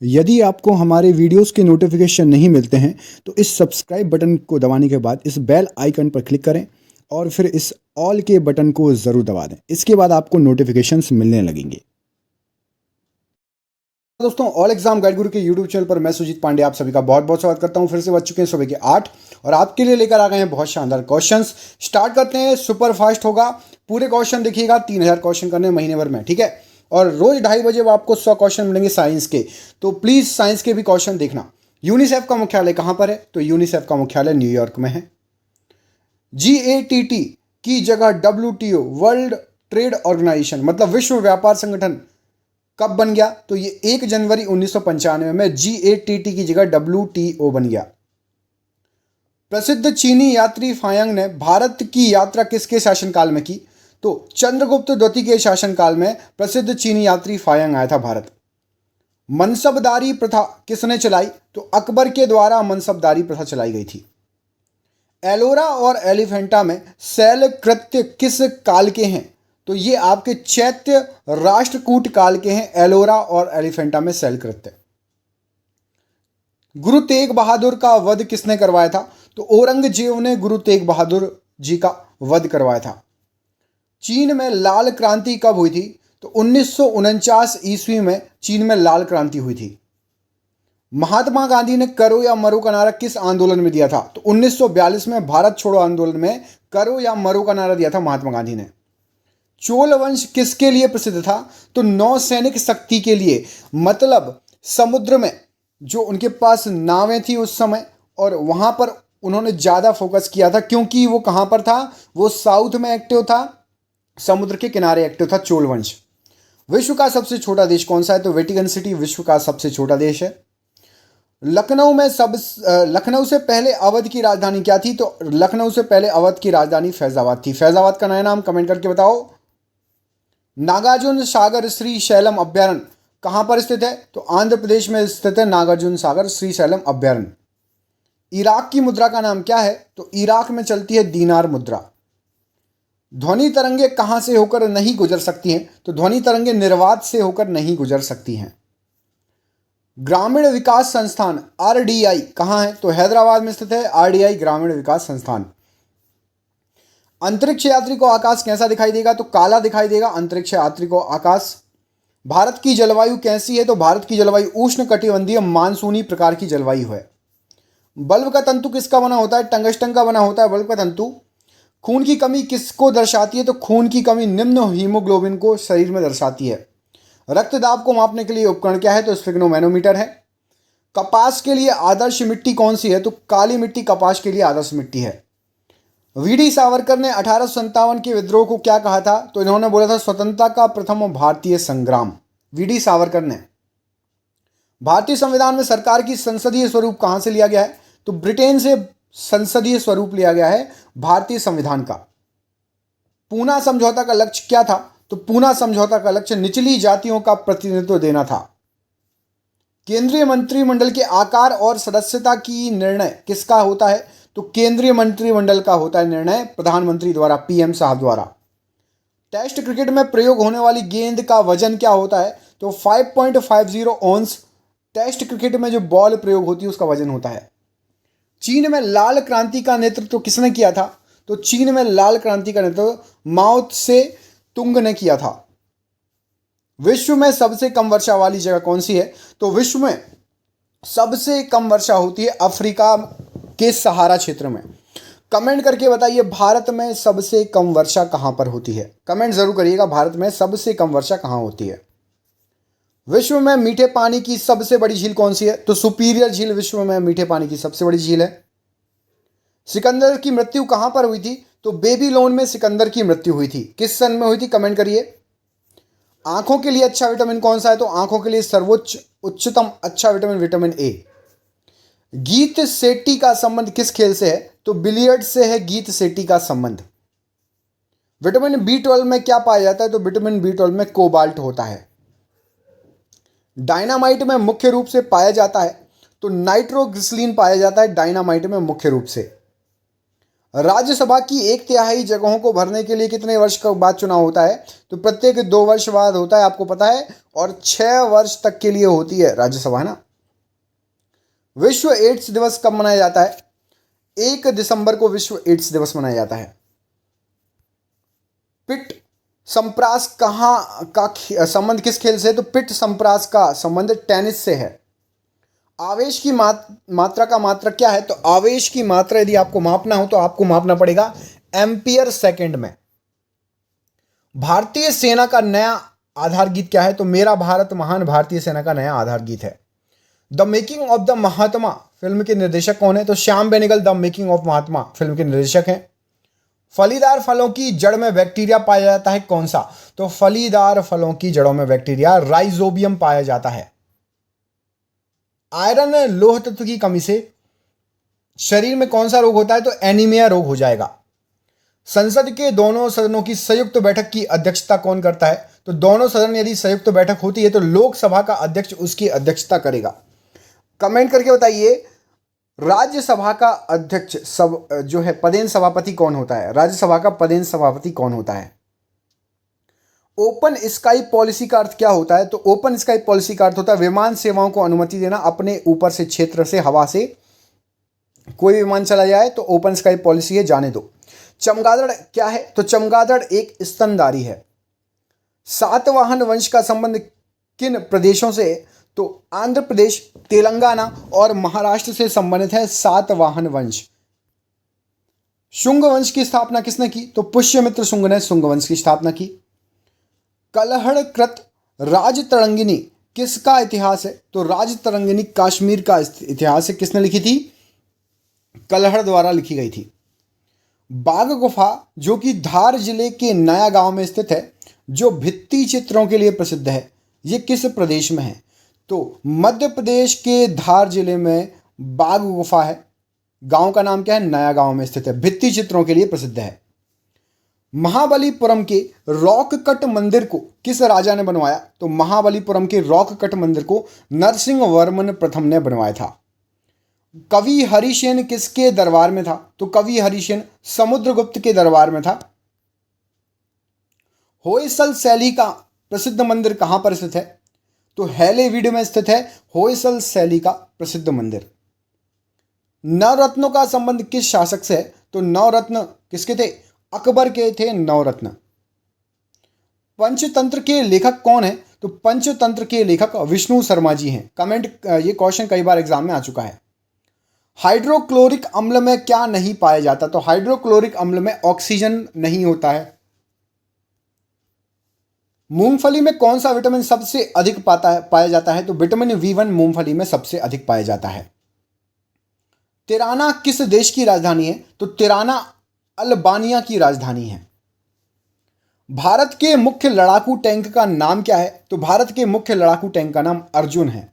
यदि आपको हमारे वीडियोस के नोटिफिकेशन नहीं मिलते हैं तो इस सब्सक्राइब बटन को दबाने के बाद इस बेल आइकन पर क्लिक करें और फिर इस ऑल के बटन को ज़रूर दबा दें। इसके बाद आपको नोटिफिकेशंस मिलने लगेंगे। दोस्तों, ऑल एग्जाम गाइड गुरु के यूट्यूब चैनल पर मैं सुजीत पांडे आप सभी का बहुत बहुत स्वागत करता हूं। फिर से बज चुके हैं सुबह के 8 और आपके लिए लेकर आ गए हैं बहुत शानदार क्वेश्चंस। स्टार्ट करते हैं, सुपर फास्ट होगा। पूरे क्वेश्चन देखिएगा, 3000 क्वेश्चन करने महीने भर में, ठीक है। और रोज 2:30 बजे आपको 100 क्वेश्चन मिलेंगे साइंस के, तो प्लीज साइंस के भी क्वेश्चन देखना। यूनिसेफ का मुख्यालय कहां पर है? तो यूनिसेफ का मुख्यालय न्यूयॉर्क में है। GATT की जगह WTO वर्ल्ड ट्रेड ऑर्गेनाइजेशन मतलब विश्व व्यापार संगठन कब बन गया? तो ये 1 जनवरी 1995 में GATT की जगह WTO बन गया। प्रसिद्ध चीनी यात्री फायांग ने भारत की यात्रा किसके शासनकाल में की? तो चंद्रगुप्त द्वितीय के शासनकाल में प्रसिद्ध चीनी यात्री फायांग आया था भारत। मनसबदारी प्रथा किसने चलाई? तो अकबर के द्वारा मनसबदारी प्रथा चलाई गई थी। एलोरा और एलिफेंटा में शैल कृत्य किस काल के हैं? तो ये आपके चैत्य राष्ट्रकूट काल के हैं, एलोरा और एलिफेंटा में शैल कृत्य। गुरु तेग बहादुर का वध किसने करवाया था? तो औरंगजेब ने गुरु तेग बहादुर जी का वध करवाया था। चीन में लाल क्रांति कब हुई थी? तो 1949 ईस्वी में चीन में लाल क्रांति हुई थी। महात्मा गांधी ने करो या मरो का नारा किस आंदोलन में दिया था? तो 1942 में भारत छोड़ो आंदोलन में करो या मरो का नारा दिया था महात्मा गांधी ने। चोल वंश किसके लिए प्रसिद्ध था? तो नौसैनिक शक्ति के लिए, मतलब समुद्र में जो उनके पास नावें थी उस समय, और वहां पर उन्होंने ज़्यादा फोकस किया था क्योंकि वो कहां पर था? वो साउथ में एक्टिव था, समुद्र के किनारे एक्टिव था चोल वंश। विश्व का सबसे छोटा देश कौन सा है? तो वेटिकन सिटी विश्व का सबसे छोटा देश है। लखनऊ से पहले अवध की राजधानी क्या थी? तो लखनऊ से पहले अवध की राजधानी फैजाबाद थी। फैजाबाद का नया नाम कमेंट करके बताओ। नागार्जुन सागर श्री शैलम अभ्यारण्य कहां पर स्थित है? तो आंध्र प्रदेश में स्थित है नागार्जुन सागर श्री शैलम अभ्यारण्य। इराक की मुद्रा का नाम क्या है? तो इराक में चलती है दीनार मुद्रा। ध्वनि तरंगे कहां से होकर नहीं गुजर सकती हैं? तो ध्वनि तरंगे निर्वात से होकर नहीं गुजर सकती हैं। ग्रामीण विकास संस्थान RDI कहां है? तो हैदराबाद में स्थित है RDI ग्रामीण विकास संस्थान। अंतरिक्ष यात्री को आकाश कैसा दिखाई देगा? तो काला दिखाई देगा अंतरिक्ष यात्री को आकाश। भारत की जलवायु कैसी है? तो भारत की जलवायु उष्ण कटिबंधीय मानसूनी प्रकार की जलवायु है। बल्ब का तंतु किसका बना होता है? टंगस्टन का बना होता है बल्ब का तंतु। खून की कमी किसको दर्शाती है? तो खून की कमी निम्न हीमोग्लोबिन को शरीर में दर्शाती है। रक्तदाब को मापने के लिए उपकरण क्या है? तो स्फिग्नोमैनोमीटर है। कपास के लिए आदर्श मिट्टी कौन सी है? तो काली मिट्टी कपास के लिए आदर्श मिट्टी है। VD सावरकर ने 1857 के विद्रोह को क्या कहा था? तो इन्होंने बोला था स्वतंत्रता का प्रथम भारतीय संग्राम। VD सावरकर ने। भारतीय संविधान में सरकार की संसदीय स्वरूप कहां से लिया गया है? तो ब्रिटेन से संसदीय स्वरूप लिया गया है भारतीय संविधान का। पूना समझौता का लक्ष्य क्या था? तो पूना समझौता का लक्ष्य निचली जातियों का प्रतिनिधित्व देना था। केंद्रीय मंत्रिमंडल के आकार और सदस्यता की निर्णय किसका होता है? तो केंद्रीय मंत्रिमंडल का होता है निर्णय प्रधानमंत्री द्वारा, PM साहब द्वारा। टेस्ट क्रिकेट में प्रयोग होने वाली गेंद का वजन क्या होता है? तो 5.50 ऑन्स टेस्ट क्रिकेट में जो बॉल प्रयोग होती है उसका वजन होता है। चीन में लाल क्रांति का नेतृत्व किसने किया था? तो चीन में लाल क्रांति का नेतृत्व माओ त्से तुंग ने किया था। विश्व में सबसे कम वर्षा वाली जगह कौन सी है? तो विश्व में सबसे कम वर्षा होती है अफ्रीका के सहारा क्षेत्र में। कमेंट करके बताइए भारत में सबसे कम वर्षा कहां पर होती है? कमेंट जरूर करिएगा, भारत में सबसे कम वर्षा कहां होती है। विश्व में मीठे पानी की सबसे बड़ी झील कौन सी है? तो सुपीरियर झील विश्व में मीठे पानी की सबसे बड़ी झील है। सिकंदर की मृत्यु कहां पर हुई थी? तो बेबीलोन में सिकंदर की मृत्यु हुई थी। किस सन में हुई थी? कमेंट करिए। आंखों के लिए अच्छा विटामिन कौन सा है? तो आंखों के लिए सर्वोच्च उच्चतम अच्छा विटामिन विटामिन A। गीत सेट्टी का संबंध किस खेल से है? तो बिलियर्ड से है गीत सेट्टी का संबंध। विटामिन B12 में क्या पाया जाता है? तो विटामिन B12 में कोबाल्ट होता है। डायनामाइट में मुख्य रूप से पाया जाता है तो नाइट्रोग्लिसरीन पाया जाता है डायनामाइट में मुख्य रूप से। राज्यसभा की 1/3 जगहों को भरने के लिए कितने वर्ष का बाद चुनाव होता है? तो प्रत्येक 2 वर्ष बाद होता है, आपको पता है, और 6 वर्ष तक के लिए होती है राज्यसभा, है ना। विश्व एड्स दिवस कब मनाया जाता है? 1 दिसंबर को विश्व एड्स दिवस मनाया जाता है। पिट संप्रास कहाँ का संबंध किस खेल से है? तो पिट संप्रास का संबंध टेनिस से है। आवेश की मात्रा का मात्रक क्या है? तो आवेश की मात्रा यदि आपको मापना हो तो आपको मापना पड़ेगा एम्पियर सेकंड में। भारतीय सेना का नया आधार गीत क्या है? तो मेरा भारत महान भारतीय सेना का नया आधार गीत है। The making of the Mahatma film के निर्देशक कौन है? तो Shyam Benegal the making of Mahatma film के निर्देशक हैं। फलीदार फलों की जड़ में बैक्टीरिया पाया जाता है, कौन सा? तो फलीदार फलों की जड़ों में बैक्टीरिया राइजोबियम पाया जाता है। आयरन लोह तत्व की कमी से शरीर में कौन सा रोग होता है? तो एनीमिया रोग हो जाएगा। संसद के दोनों सदनों की संयुक्त बैठक की अध्यक्षता कौन करता है? तो दोनों सदन यदि संयुक्त बैठक होती है तो लोकसभा का अध्यक्ष उसकी अध्यक्षता करेगा। कमेंट करके बताइए, राज्यसभा का अध्यक्ष सब जो है पदेन सभापति कौन होता है? राज्यसभा का पदेन सभापति कौन होता है? ओपन स्काई पॉलिसी का अर्थ क्या होता है? तो ओपन स्काई पॉलिसी का अर्थ होता है विमान सेवाओं को अनुमति देना, अपने ऊपर से क्षेत्र से हवा से कोई विमान चला जाए तो ओपन स्काई पॉलिसी है, जाने दो। चमगादड़ क्या है? तो चमगादड़ एक स्तनधारी है। सातवाहन वंश का संबंध किन प्रदेशों से? तो आंध्र प्रदेश, तेलंगाना और महाराष्ट्र से संबंधित है सातवाहन वंश। शुंग वंश की स्थापना किसने की? तो पुष्यमित्र शुंग ने शुंग वंश की स्थापना की। कलहड़कृत राजतरंगिनी किसका इतिहास है? तो राजतरंगिनी कश्मीर का इतिहास है। किसने लिखी थी? कलहड़ द्वारा लिखी गई थी। बाघ गुफा जो कि धार जिले के नया गांव में स्थित है, जो भित्ति चित्रों के लिए प्रसिद्ध है, ये किस प्रदेश में है? तो मध्य प्रदेश के धार जिले में बाघ गुफा है। गांव का नाम क्या है? नया गांव में स्थित है, भित्ति चित्रों के लिए प्रसिद्ध है। महाबलीपुरम के रॉक कट मंदिर को किस राजा ने बनवाया? तो महाबलीपुरम के रॉक कट मंदिर को नरसिंह वर्मन प्रथम ने बनवाया था। कवि हरिसेन किसके दरबार में था? तो कवि हरिसेन समुद्रगुप्त के दरबार में था। होयसल शैली का प्रसिद्ध मंदिर कहां पर स्थित है? तो हैलेवीड में स्थित है होयसल शैली का प्रसिद्ध मंदिर। नवरत्नों का संबंध किस शासक से है? तो नवरत्न किसके थे? अकबर के थे नवरत्न। पंचतंत्र के लेखक कौन है? तो पंचतंत्र के लेखक विष्णु शर्मा जी हैं। कमेंट, ये क्वेश्चन कई बार एग्जाम में आ चुका है। हाइड्रोक्लोरिक अम्ल में क्या नहीं पाया जाता? तो हाइड्रोक्लोरिक अम्ल में ऑक्सीजन नहीं होता है। मूंगफली में कौन सा विटामिन सबसे अधिक पाया जाता है? तो विटामिन B1 मूंगफली में सबसे अधिक पाया जाता है। तिराना किस देश की राजधानी है? तो तिराना अल्बानिया की राजधानी है। भारत के मुख्य लड़ाकू टैंक का नाम क्या है? तो भारत के मुख्य लड़ाकू टैंक का नाम अर्जुन है।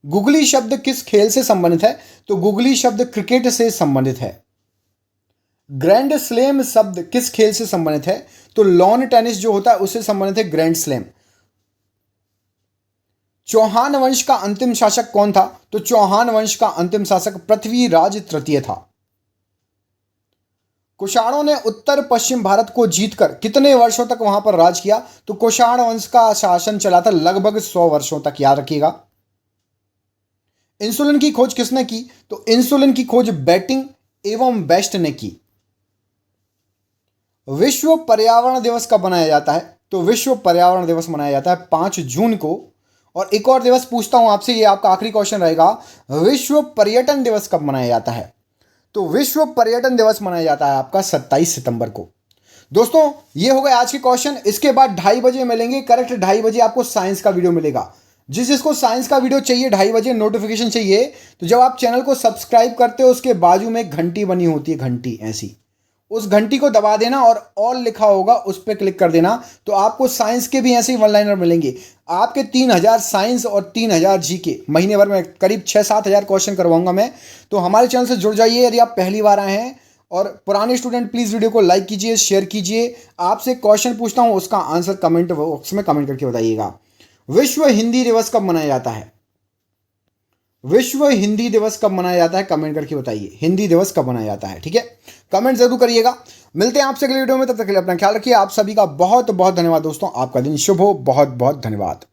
गुगली शब्द किस खेल से संबंधित है? तो गुगली शब्द क्रिकेट से संबंधित है। ग्रैंड स्लैम शब्द किस खेल से संबंधित है? तो लॉन टेनिस जो होता है उससे संबंधित है ग्रैंड स्लैम। चौहान वंश का अंतिम शासक कौन था? तो चौहान वंश का अंतिम शासक पृथ्वीराज तृतीय था। कुषाणों ने उत्तर पश्चिम भारत को जीतकर कितने वर्षों तक वहां पर राज किया? तो कुषाण वंश का शासन चला था लगभग 100 वर्षों तक, याद रखिएगा। इंसुलिन की खोज किसने की? तो इंसुलिन की खोज बेटिंग एवं बेस्ट ने की। विश्व पर्यावरण दिवस कब मनाया जाता है? तो विश्व पर्यावरण दिवस मनाया जाता है 5 जून को। और एक और दिवस पूछता हूं आपसे, ये आपका आखिरी क्वेश्चन रहेगा, विश्व पर्यटन दिवस कब मनाया जाता है? तो विश्व पर्यटन दिवस मनाया जाता है आपका 27 सितंबर को। दोस्तों, ये हो गए आज के क्वेश्चन। इसके बाद 2:30 बजे मिलेंगे, करेक्ट 2:30 बजे आपको साइंस का वीडियो मिलेगा। जिसको साइंस का वीडियो चाहिए 2:30 बजे नोटिफिकेशन चाहिए, तो जब आप चैनल को सब्सक्राइब करते हो उसके बाजू में एक घंटी बनी होती है, घंटी ऐसी, उस घंटी को दबा देना और ऑल लिखा होगा उस पर क्लिक कर देना, तो आपको साइंस के भी ऐसे ही वन लाइनर मिलेंगे। आपके 3000 साइंस और 3000 जीके महीने भर में करीब 6-7 हज़ार क्वेश्चन करवाऊंगा मैं। तो हमारे चैनल से जुड़ जाइए यदि आप पहली बार आए हैं, और पुराने स्टूडेंट प्लीज़ वीडियो को लाइक कीजिए, शेयर कीजिए। आपसे क्वेश्चन पूछता हूँ, उसका आंसर कमेंट बॉक्स में कमेंट करके बताइएगा। विश्व हिंदी दिवस कब मनाया जाता है? विश्व हिंदी दिवस कब मनाया जाता है, कमेंट करके बताइए। हिंदी दिवस कब मनाया जाता है, ठीक है, कमेंट जरूर करिएगा। मिलते हैं आपसे अगले वीडियो में, तब तक के लिए अपना ख्याल रखिए। आप सभी का बहुत बहुत धन्यवाद दोस्तों, आपका दिन शुभ हो, बहुत बहुत धन्यवाद।